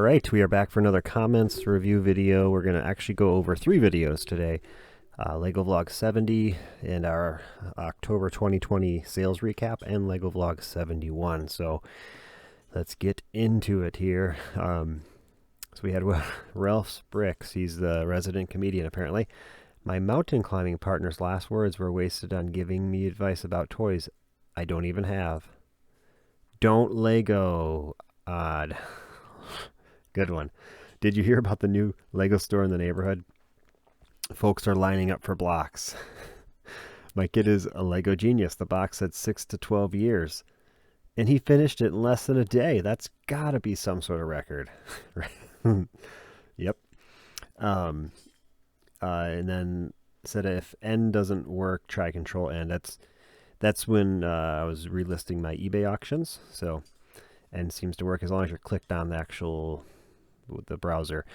right, we are back for another comments review video. We're going to actually go over 3 videos today. Lego Vlog 70 and our October 2020 sales recap, and Lego Vlog 71. So let's get into it here. So we had Ralph's Bricks. He's the resident comedian apparently. My mountain climbing partner's last words were wasted on giving me advice about toys I don't even have. Don't Lego. Odd. Good one. Did you hear about the new Lego store in the neighborhood? Folks are lining up for blocks. My kid is a Lego genius. The box said 6 to 12 years. And he finished it in less than a day. That's got to be some sort of record. Yep. And then said if N doesn't work, try Control N. That's when I was relisting my eBay auctions. So N seems to work as long as you're clicked on the actual the browser.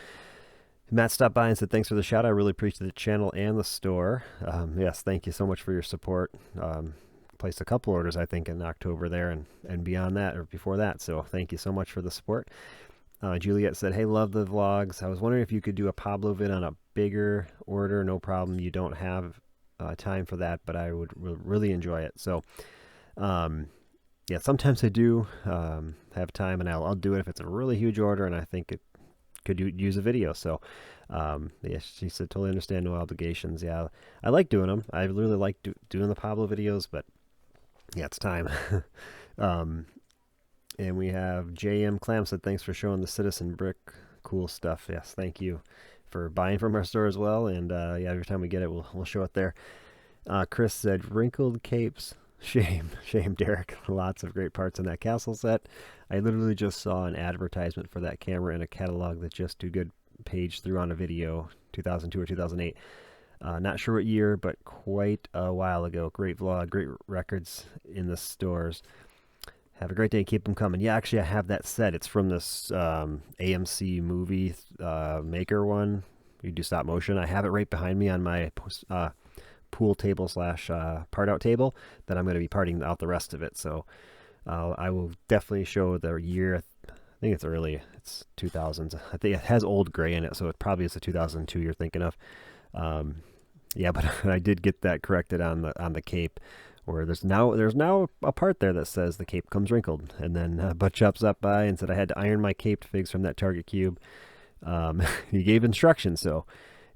Matt stopped by and said, thanks for the shout. I really appreciate the channel and the store. Yes, thank you so much for your support. Placed a couple orders, I think, in October there and beyond that, or before that. So thank you so much for the support. Juliet said, hey, love the vlogs. I was wondering if you could do a Pablo vid on a bigger order. No problem. You don't have time for that, but I would really enjoy it. So, yeah, sometimes I do have time, and I'll do it if it's a really huge order and I think it could use a video. So yeah, she said totally understand, no obligations. Yeah, I like doing them. I really like doing the Pablo videos, but yeah, it's time. And we have JM Clam said, thanks for showing the Citizen Brick cool stuff. Yes, thank you for buying from our store as well. And yeah, every time we get it, we'll show it there. Chris said, wrinkled capes. Shame, Derek. Lots of great parts in that castle set. I literally just saw an advertisement for that camera in a catalog that Just Too Good page threw on a video, 2002 or 2008. Not sure what year, but quite a while ago. Great vlog, great records in the stores. Have a great day. Keep them coming. Yeah, actually, I have that set. It's from this AMC movie maker one. You do stop motion. I have it right behind me on my pool table slash part out table that I'm going to be parting out the rest of it. So I will definitely show the year. I think it's early. It's 2000s. I think it has old gray in it, so it probably is the 2002 you're thinking of. Yeah, but I did get that corrected on the cape, where there's now a part there that says the cape comes wrinkled. And then Butt Chop up by and said I had to iron my caped figs from that Target cube. He gave instructions, so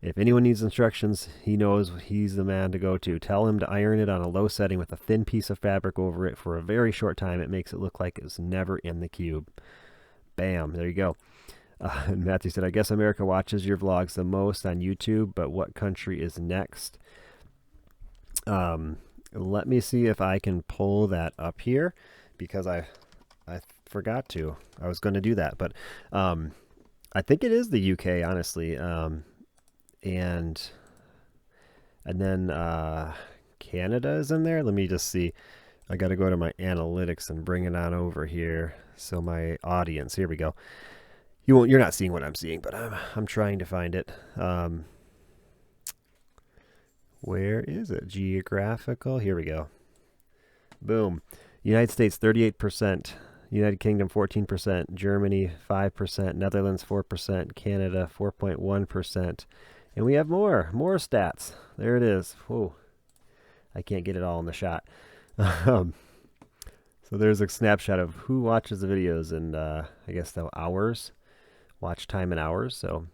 if anyone needs instructions, he knows he's the man to go to. Tell him to iron it on a low setting with a thin piece of fabric over it for a very short time. It makes it look like it was never in the cube. Bam, there you go. And Matthew said, I guess America watches your vlogs the most on YouTube, but what country is next? Let me see if I can pull that up here, because I forgot to. I was going to do that, but I think it is the UK, honestly. And then Canada is in there. Let me just see. I got to go to my analytics and bring it on over here. So my audience, here we go. You're not seeing what I'm seeing, but I'm trying to find it. Where is it? Geographical. Here we go. Boom. United States 38%, United Kingdom 14%, Germany 5%, Netherlands 4%, Canada 4.1%. And we have more stats. There it is. Whoa. I can't get it all in the shot. So there's a snapshot of who watches the videos and I guess the hours, watch time in hours. So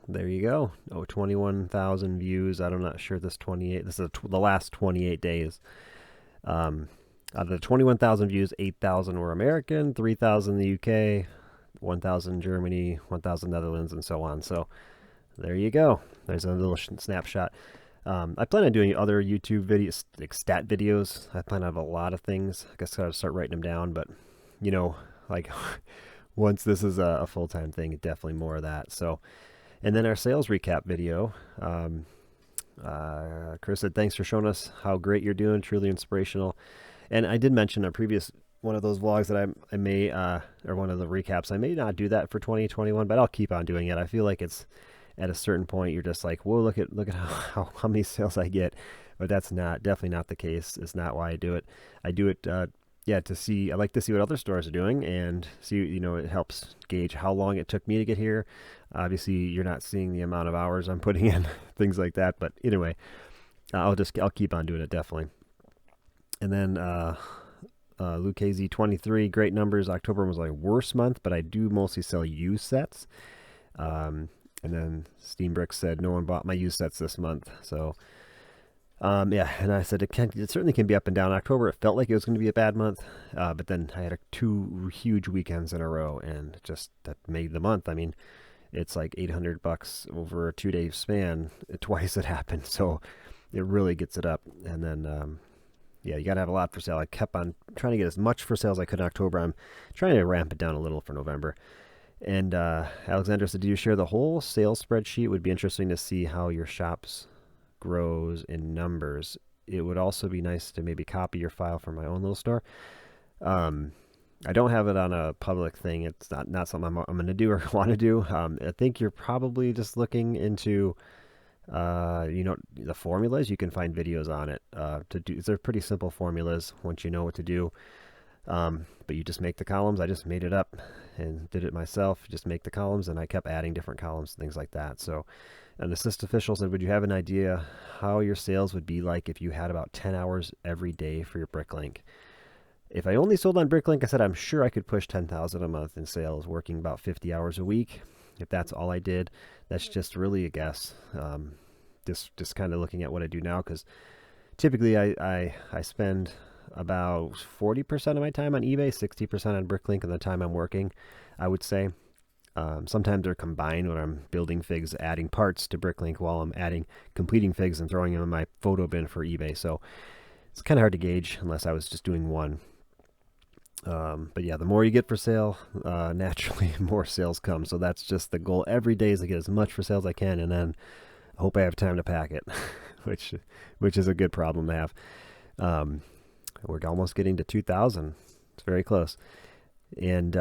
there you go. Oh, 21,000 views. I'm not sure this 28. This is the last 28 days. Out of the 21,000 views, 8,000 were American, 3,000 the UK, 1,000 Germany, 1,000 Netherlands, and so on. So there you go. There's a little snapshot. I plan on doing other YouTube videos, like stat videos. I plan on have a lot of things. I guess I gotta start writing them down, but you know, like once this is a full-time thing, definitely more of that. So, and then our sales recap video. Chris said, thanks for showing us how great you're doing. Truly inspirational. And I did mention a previous one of those vlogs that I may, or one of the recaps, I may not do that for 2021, but I'll keep on doing it. I feel like it's at a certain point, you're just like, whoa, look at how many sales I get. But that's definitely not the case. It's not why I do it. I do it, yeah, I like to see what other stores are doing and see, it helps gauge how long it took me to get here. Obviously, you're not seeing the amount of hours I'm putting in, things like that. But anyway, I'll keep on doing it definitely. And then Lucchese 23, great numbers. October was my worst month, but I do mostly sell used sets. And then Steam Bricks said no one bought my used sets this month. So yeah, and I said it certainly can be up and down. October, it felt like it was going to be a bad month, but then I had two huge weekends in a row, and that made the month. I mean, it's like $800 over a 2-day span. Twice it happened, so it really gets it up. And then yeah, you got to have a lot for sale. I kept on trying to get as much for sale as I could in October. I'm trying to ramp it down a little for November. And Alexander said, do you share the whole sales spreadsheet? It would be interesting to see how your shops grows in numbers. It would also be nice to maybe copy your file from my own little store. I don't have it on a public thing. It's not something I'm going to do or want to do. I think you're probably just looking into the formulas. You can find videos on it to do. They're pretty simple formulas once you know what to do. But you just make the columns. I just made it up and did it myself. Just make the columns, and I kept adding different columns, things like that. So, an assistant official said, would you have an idea how your sales would be like if you had about 10 hours every day for your Bricklink? If I only sold on Bricklink, I said I'm sure I could push 10,000 a month in sales, working about 50 hours a week. If that's all I did, that's just really a guess. Just kind of looking at what I do now, because typically I spend about 40% of my time on eBay, 60% on Bricklink, and the time I'm working, I would say. Sometimes they're combined when I'm building figs, adding parts to Bricklink while I'm completing figs and throwing them in my photo bin for eBay. So it's kind of hard to gauge unless I was just doing one. But yeah, the more you get for sale, naturally more sales come. So that's just the goal every day, is to get as much for sale as I can, and then I hope I have time to pack it, which is a good problem to have. We're almost getting to 2,000. It's very close. And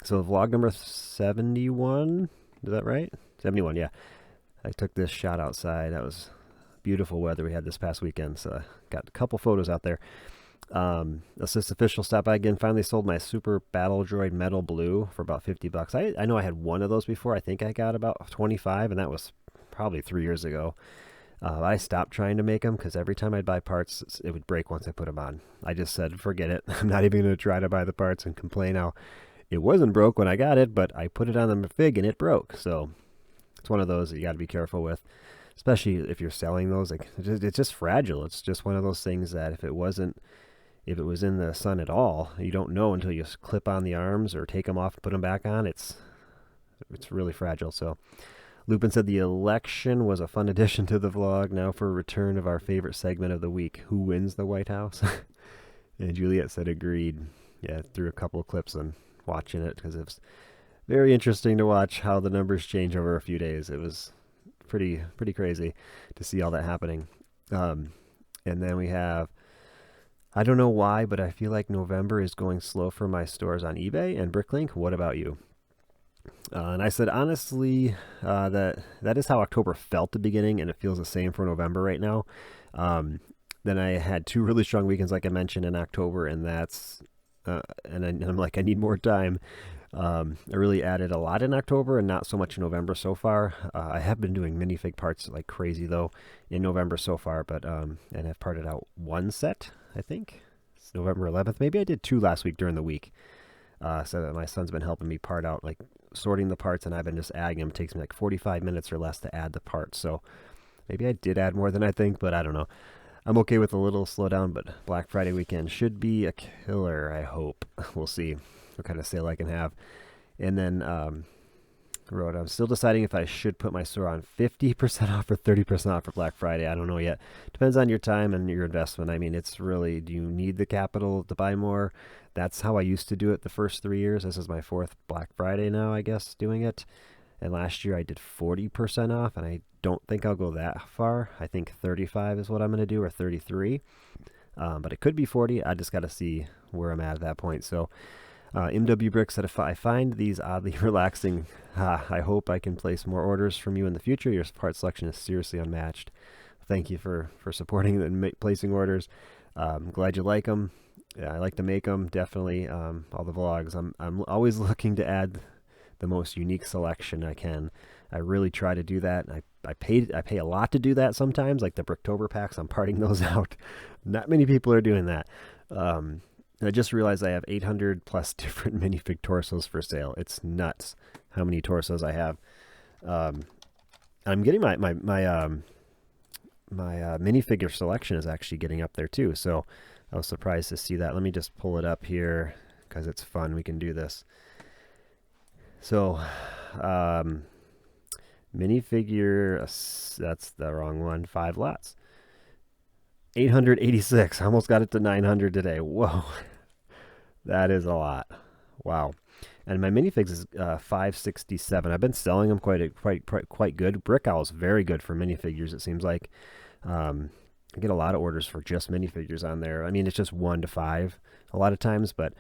so vlog number 71, is that right? 71, yeah. I took this shot outside. That was beautiful weather we had this past weekend, so I got a couple photos out there. Assist official stopped by again. Finally sold my Super Battle Droid Metal Blue for about $50. I know I had one of those before. I think I got about 25, and that was probably 3 years ago. I stopped trying to make them because every time I'd buy parts, it would break once I put them on. I just said, forget it. I'm not even going to try to buy the parts and complain how it wasn't broke when I got it, but I put it on the fig and it broke. So it's one of those that you got to be careful with, especially if you're selling those. Like, it's just fragile. It's just one of those things that if it was in the sun at all, you don't know until you clip on the arms or take them off and put them back on. It's really fragile. So Lupin said the election was a fun addition to the vlog. Now for a return of our favorite segment of the week, who wins the White House? And Juliet said agreed. Yeah, threw a couple of clips on watching it because it was very interesting to watch how the numbers change over a few days. It was pretty crazy to see all that happening. And then we have, I don't know why, but I feel like November is going slow for my stores on eBay and Bricklink. What about you? And I said, honestly, that is how October felt at the beginning, and it feels the same for November right now. Then I had 2 really strong weekends, like I mentioned, in October, and I'm like, I need more time. I really added a lot in October and not so much in November so far. I have been doing minifig parts like crazy, though, in November so far, but and I've parted out 1 set, I think. It's November 11th. Maybe I did 2 last week during the week. So that my son's been helping me part out, like sorting the parts, and I've been just adding them. It takes me like 45 minutes or less to add the parts. So maybe I did add more than I think, but I don't know. I'm okay with a little slowdown, but Black Friday weekend should be a killer, I hope. We'll see what kind of sale I can have. And then wrote, I'm still deciding if I should put my store on 50% off or 30% off for Black Friday. I don't know yet. Depends on your time and your investment. I mean, it's really, do you need the capital to buy more? That's how I used to do it the first 3 years. This is my 4th Black Friday now, I guess, doing it. And last year I did 40% off, and I don't think I'll go that far. I think 35 is what I'm going to do, or 33. But it could be 40. I just got to see where I'm at that point. So MW Brick said, if I find these oddly relaxing, I hope I can place more orders from you in the future. Your part selection is seriously unmatched. Thank you for supporting and placing orders. I'm glad you like them. Yeah, I like to make them, definitely. All the vlogs. I'm always looking to add the most unique selection I can. I really try to do that. I pay a lot to do that sometimes, like the Bricktober packs. I'm parting those out. Not many people are doing that. I just realized I have 800 plus different minifig torsos for sale. It's nuts how many torsos I have. I'm getting my minifigure selection is actually getting up there too. So I was surprised to see that. Let me just pull it up here because it's fun. We can do this. So, minifigure, that's the wrong one. 5 lots. 886. Almost got it to 900 today. Whoa. That is a lot. Wow. And my minifigs is 567. I've been selling them quite good. Brickowl is very good for minifigures, it seems like. I get a lot of orders for just minifigures on there. I mean, it's just 1 to 5 a lot of times, but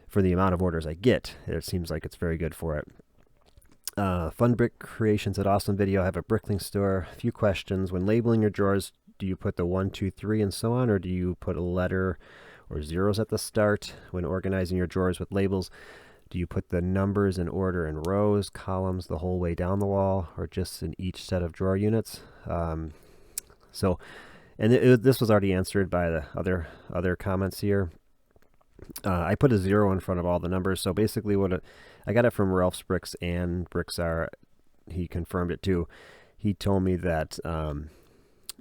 for the amount of orders I get, it seems like it's very good for it. Fun Brick Creations at Awesome Video. I have a Bricklink store. A few questions. When labeling your drawers, do you put the 1, 2, 3 and so on, or do you put a letter or zeros at the start? When organizing your drawers with labels, do you put the numbers in order in rows, columns, the whole way down the wall, or just in each set of drawer units? This was already answered by the other comments here. I put a 0 in front of all the numbers. So basically I got it from Ralph's Bricks and Bricksar. He confirmed it too. He told me that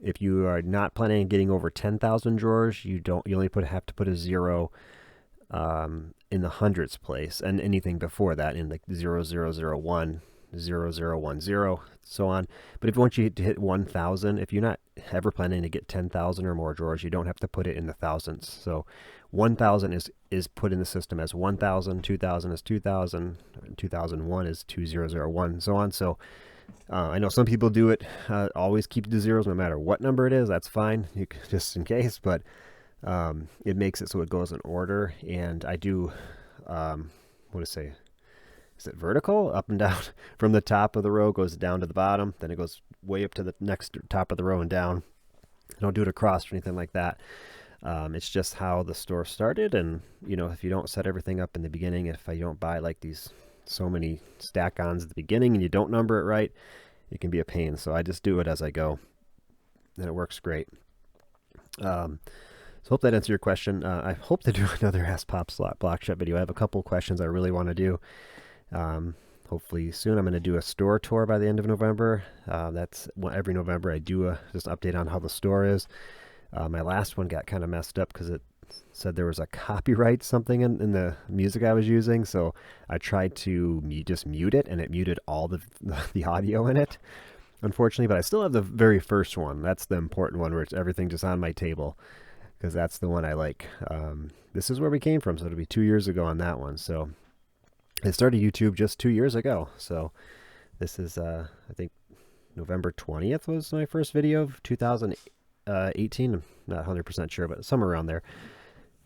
if you are not planning on getting over 10,000 drawers, you only have to put a 0 in the hundreds place, and anything before that in the 0001, 0010, so on. But if once you hit 1,000, if you're not ever planning to get 10,000 or more drawers, you don't have to put it in the thousands. So 1,000 is put in the system as 1,000, 2,000 is 2,000, 2001 is 2001, so on. So I know some people do it, always keep the zeros no matter what number it is. That's fine, just in case, but it makes it so it goes in order. And I do, what to say? Is it vertical? Up and down. From the top of the row goes down to the bottom. Then it goes way up to the next top of the row and down. I don't do it across or anything like that. It's just how the store started. And, if you don't set everything up in the beginning, if you don't buy like so many stack-ons at the beginning and you don't number it right, it can be a pain. So I just do it as I go. And it works great. So hope that answered your question. I hope to do another Ask Pop Slot Block Shop video. I have a couple questions I really want to do. Hopefully soon. I'm going to do a store tour by the end of November. That's every November I do just update on how the store is. My last one got kind of messed up because it said there was a copyright something in the music I was using. So I tried to just mute it, and it muted all the audio in it, unfortunately. But I still have the very first one. That's the important one where it's everything just on my table, because that's the one I like. This is where we came from, so it'll be 2 years ago on that one. So I started YouTube just 2 years ago. So this is, I think, November 20th was my first video of 2018. I'm not 100% sure, but somewhere around there.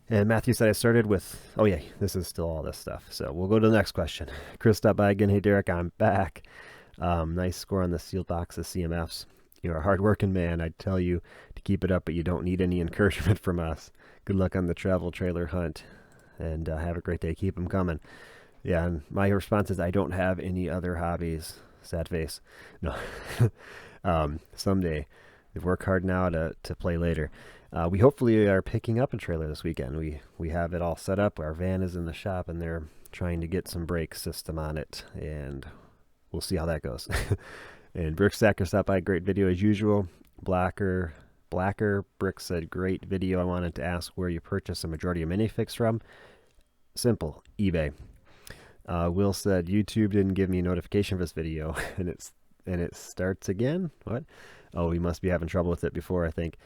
And Matthew said I started with, oh yeah, this is still all this stuff. So we'll go to the next question. Chris stopped by again. Hey, Derek, I'm back. Nice score on the sealed box of CMFs. You're a hard-working man. I'd tell you to keep it up, but you don't need any encouragement from us. Good luck on the travel trailer hunt, and have a great day. Keep them coming. Yeah, and my response is I don't have any other hobbies. Sad face. No. Someday. We work hard now to play later. We hopefully are picking up a trailer this weekend. We have it all set up. Our van is in the shop, and they're trying to get some brake system on it, and we'll see how that goes. And Brickstacker stopped by. Great video as usual. Blacker Brick said, great video. I wanted to ask where you purchase a majority of minifigs from. Simple, eBay. Will said, YouTube didn't give me a notification for this video, and it starts again. What? Oh, we must be having trouble with it before, I think.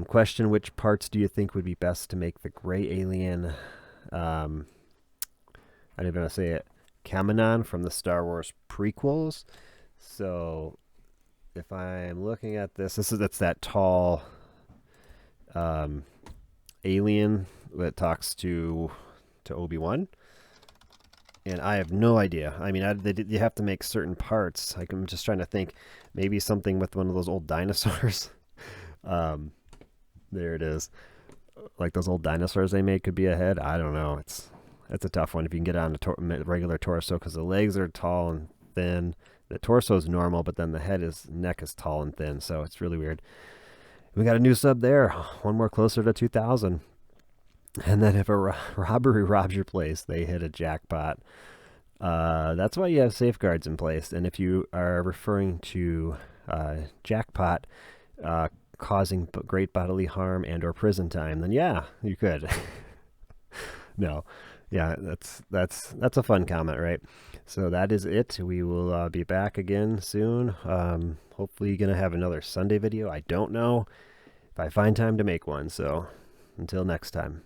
Question, which parts do you think would be best to make the gray alien, I don't even want to say it, Kamenon from the Star Wars prequels? So if I'm looking at that's that tall alien that talks to Obi-Wan. And I have no idea. I mean, you have to make certain parts. Like, I'm just trying to think. Maybe something with one of those old dinosaurs. There it is. like those old dinosaurs they made could be a head. I don't know. It's a tough one if you can get on a regular torso, because the legs are tall and thin. The torso is normal, but then the neck is tall and thin, so it's really weird. We got a new sub there, one more closer to 2,000. And then if a robbery robs your place, they hit a jackpot. That's why you have safeguards in place. And if you are referring to jackpot causing great bodily harm and or prison time, then yeah, you could. No, yeah, that's a fun comment, right? So that is it. We will be back again soon. Hopefully gonna have another Sunday video. I don't know if I find time to make one. So until next time.